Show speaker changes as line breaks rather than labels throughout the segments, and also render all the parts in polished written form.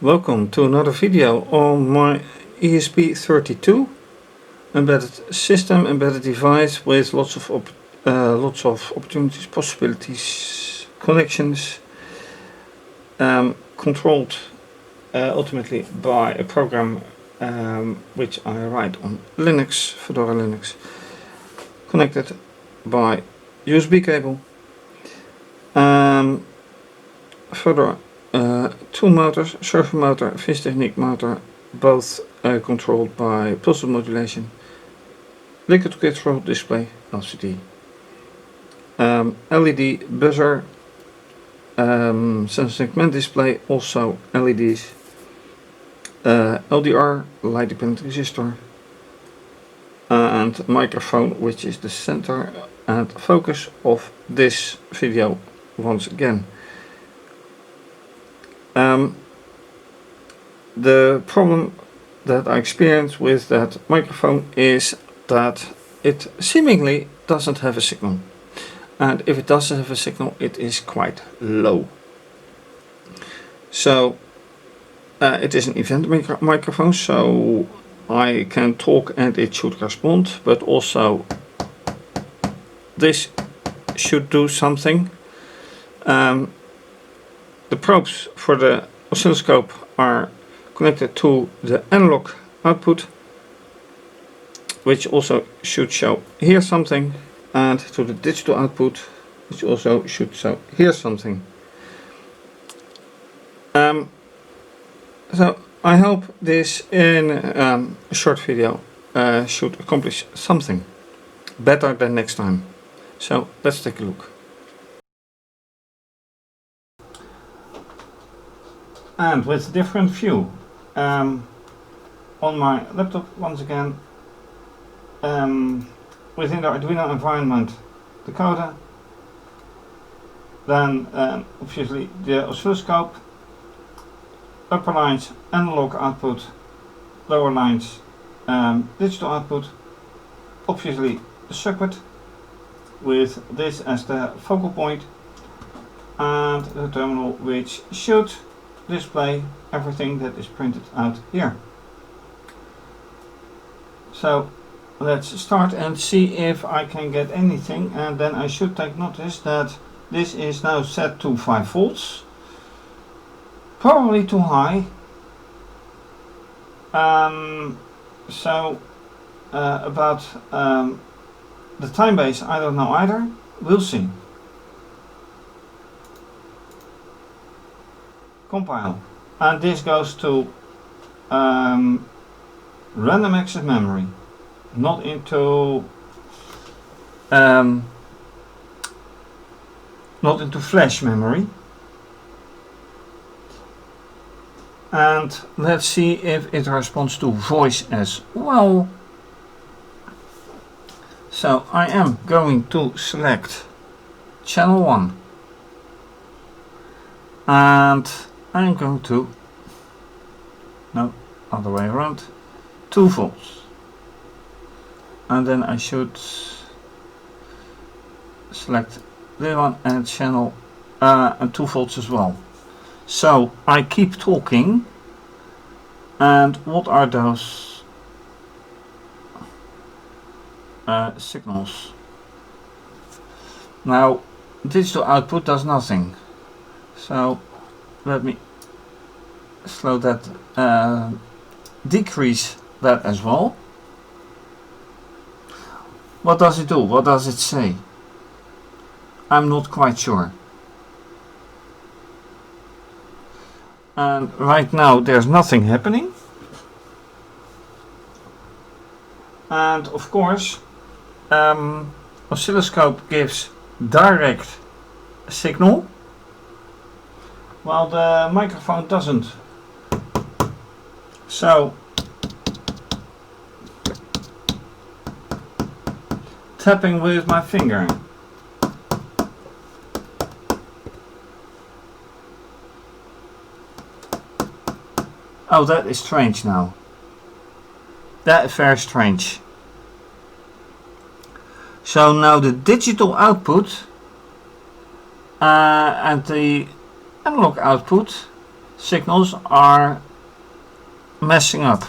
Welcome to another video on my ESP32 embedded system, embedded device with lots of opportunities, possibilities, connections, controlled ultimately by a program which I write on Linux, Fedora Linux, connected by USB cable. Further, two motors, servo motor, Vistechniek motor, both controlled by pulse modulation, liquid crystal display, LCD, LED buzzer, sensor segment display, also LEDs, LDR, light dependent resistor, and microphone, which is the center and focus of this video once again. The problem that I experience with that microphone is that it seemingly doesn't have a signal, and if it does have a signal, it is quite low. So it is an event microphone, so I can talk and it should respond, but also this should do something. The probes for the oscilloscope are connected to the analog output, which also should show here something, and to the digital output, which also should show here something. So I hope this in a short video should accomplish something better than next time. So let's take a look. And with a different view, on my laptop once again, within the Arduino environment, the coder, then obviously the oscilloscope, upper lines analog output, lower lines digital output, obviously the circuit with this as the focal point, and the terminal which should display everything that is printed out here. So let's start and see if I can get anything, and then I should take notice that this is now set to 5 volts, probably too high. About the time base, I don't know either. We'll see. Compile, and this goes to random access memory, not into flash memory. And let's see if it responds to voice as well. So I am going to select channel 1, and I'm going to, no, other way around, 2 volts, and then I should select this one and channel and 2 volts as well. So I keep talking, and what are those signals? Now digital output does nothing, so let me slow that, decrease that as well. What does it do? What does it say? I'm not quite sure. And right now there's nothing happening. And of course, oscilloscope gives direct signal, while the microphone doesn't. So tapping with my finger. Oh, that is strange now. That is very strange. So now the digital output and the analog output signals are messing up.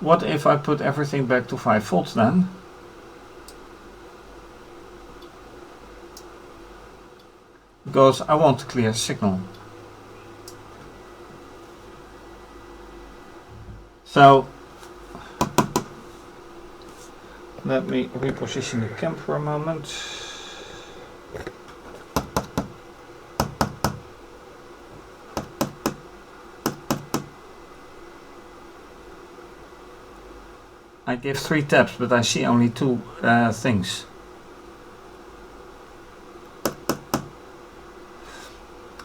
What if I put everything back to 5 volts then? Because I want a clear signal. So let me reposition the cam for a moment. I give 3 taps, but I see only 2 things.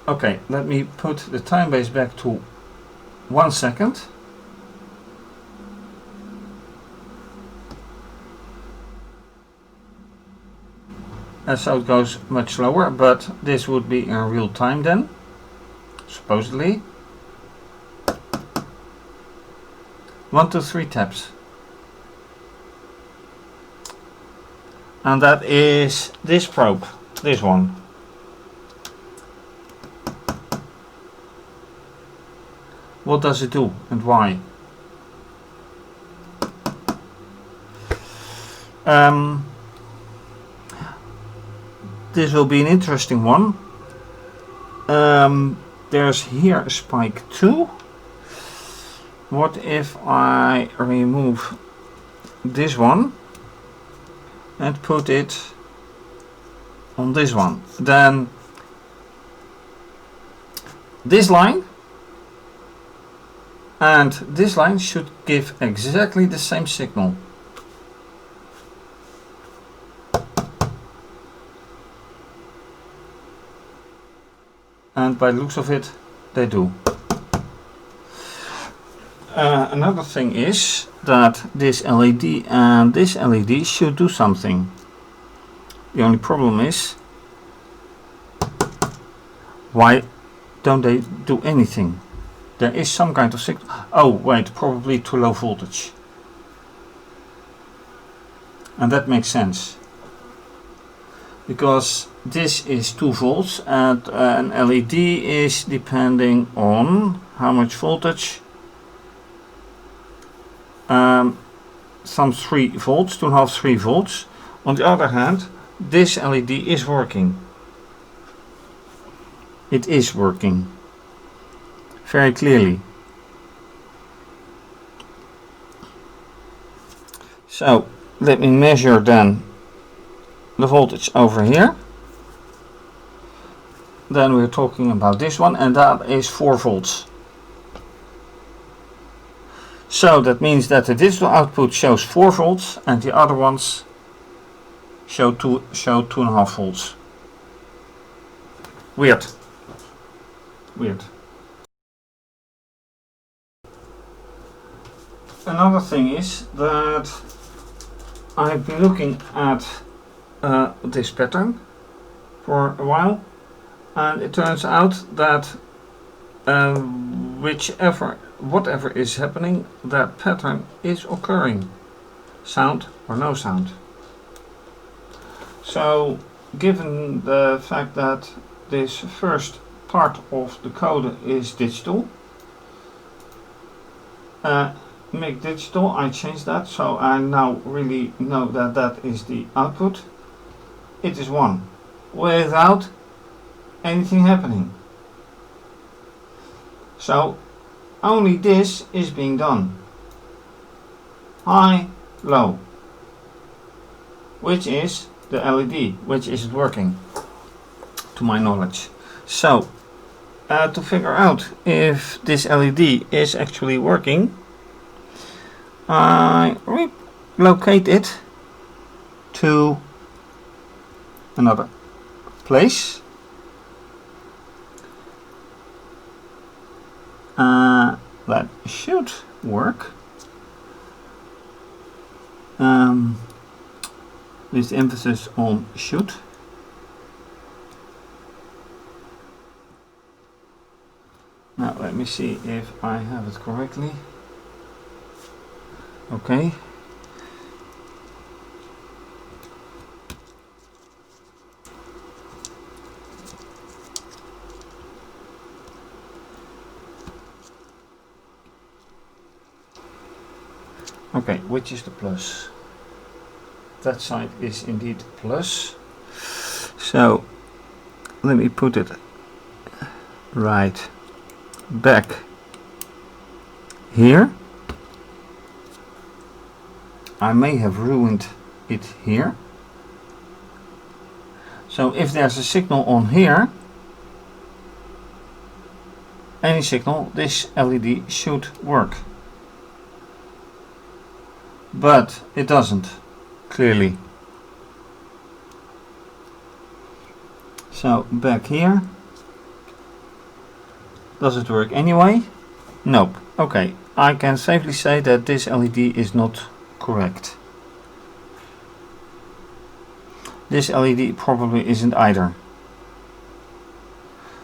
Okay, let me put the time base back to 1 second. And so it goes much slower, but this would be in real time then, supposedly. 1, 2, 3 taps. And that is this probe, this one. What does it do and why? This will be an interesting one. There's here a spike 2. What if I remove this one and put it on this one? Then this line and this line should give exactly the same signal. And by the looks of it, they do. Another thing is that this LED and this LED should do something. The only problem is, why don't they do anything? There is some kind of signal. Oh wait, probably too low voltage. And that makes sense. Because this is 2 volts and an LED is depending on how much voltage. Some 3 volts, 2.5, 3 volts. On the other hand, this LED is working. It is working very clearly. So let me measure then the voltage over here. Then we're talking about this one, and that is 4 volts. So that means that the digital output shows 4 volts and the other ones show 2.5 volts. Weird. Weird. Another thing is that I've been looking at this pattern for a while, and it turns out that whatever is happening, that pattern is occurring, sound or no sound. So given the fact that this first part of the code is digital, make digital, I changed that, so I now really know that that is the output. It is 1 without anything happening. So only this is being done. High, low. Which is the LED, which isn't working, to my knowledge. So to figure out if this LED is actually working, I relocate it to another place. That should work. With emphasis on should. Now let me see if I have it correctly. Okay. Okay, which is the plus? That side is indeed plus. So let me put it right back here. I may have ruined it here. So if there's a signal on here, any signal, this LED should work. But it doesn't, clearly. So back here, does it work anyway? Nope. Okay, I can safely say that this LED is not correct. This LED probably isn't either.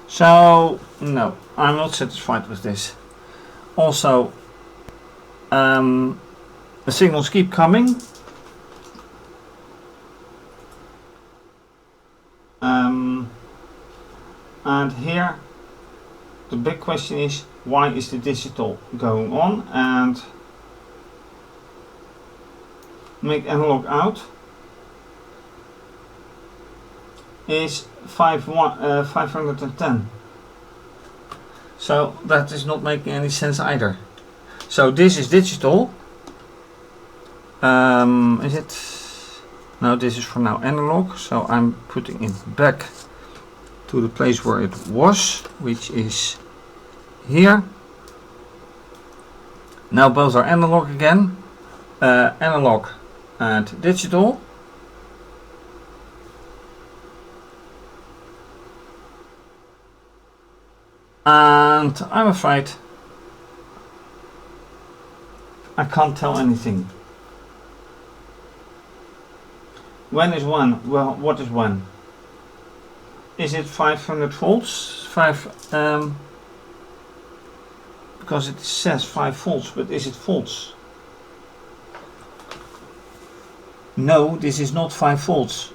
So no, I'm not satisfied with this. Also, the signals keep coming. And here the big question is, why is the digital going on and make analog out is 510. So that is not making any sense either. So this is digital. Is it? No, this is for now analog. So I'm putting it back to the place where it was, which is here. Now both are analog again. Analog and digital. And I'm afraid I can't tell anything. When is 1? Well, what is 1? Is it 500 volts? Because it says 5 volts, but is it volts? No, this is not 5 volts.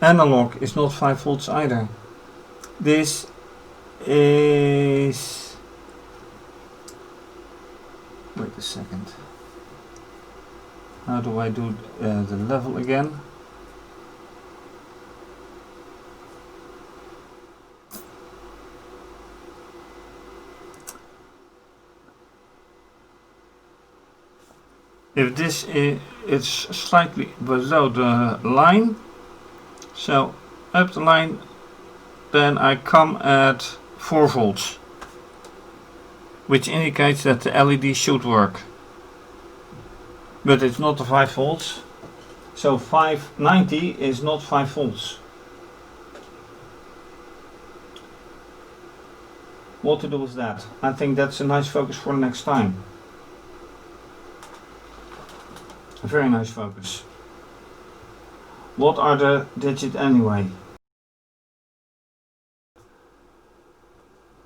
Analog is not 5 volts either. This is, wait a second, how do I do the level again? If this is, it's slightly below the line, so up the line, then I come at 4 volts, which indicates that the LED should work. But it's not the 5 volts, so 590 is not 5 volts. What to do with that? I think that's a nice focus for next time. A very nice focus. What are the digits anyway?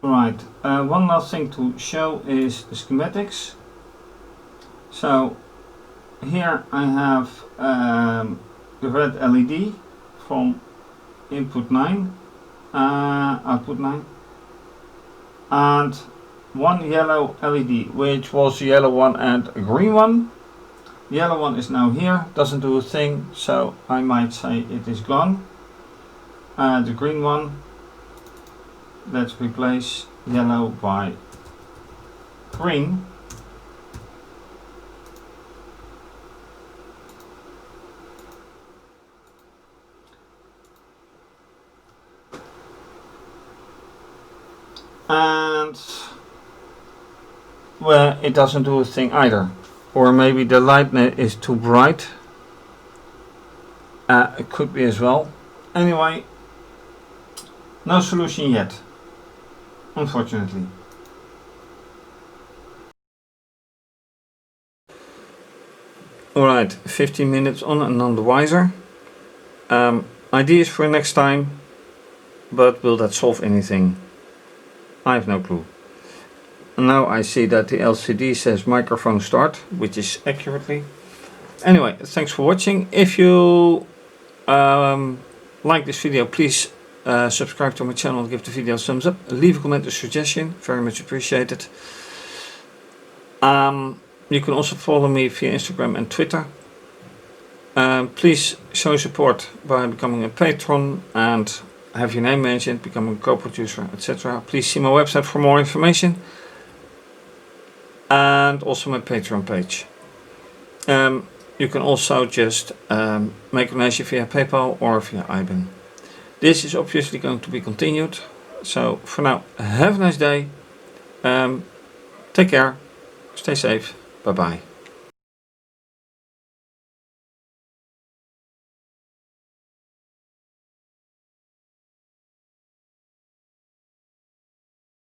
Right, one last thing to show is the schematics. So here I have the red LED from input 9, output 9, and one yellow LED, which was the yellow one and a green one. The yellow one is now here, doesn't do a thing, so I might say it is gone. The green one, let's replace yellow by green. And well, it doesn't do a thing either. Or maybe the light is too bright. It could be as well. Anyway, no solution yet, unfortunately. Alright, 15 minutes on and none the wiser. Ideas for next time, but will that solve anything? I have no clue. Now I see that the LCD says microphone start, which is accurately. Anyway, thanks for watching. If you like this video, please subscribe to my channel and give the video a thumbs up. Leave a comment or suggestion, very much appreciated. You can also follow me via Instagram and Twitter. Please show support by becoming a patron and have your name mentioned, becoming a co-producer, etc. Please see my website for more information and also my Patreon page. You can also just make a donation via PayPal or via IBAN. This is obviously going to be continued. So for now, have a nice day. Take care. Stay safe. Bye bye.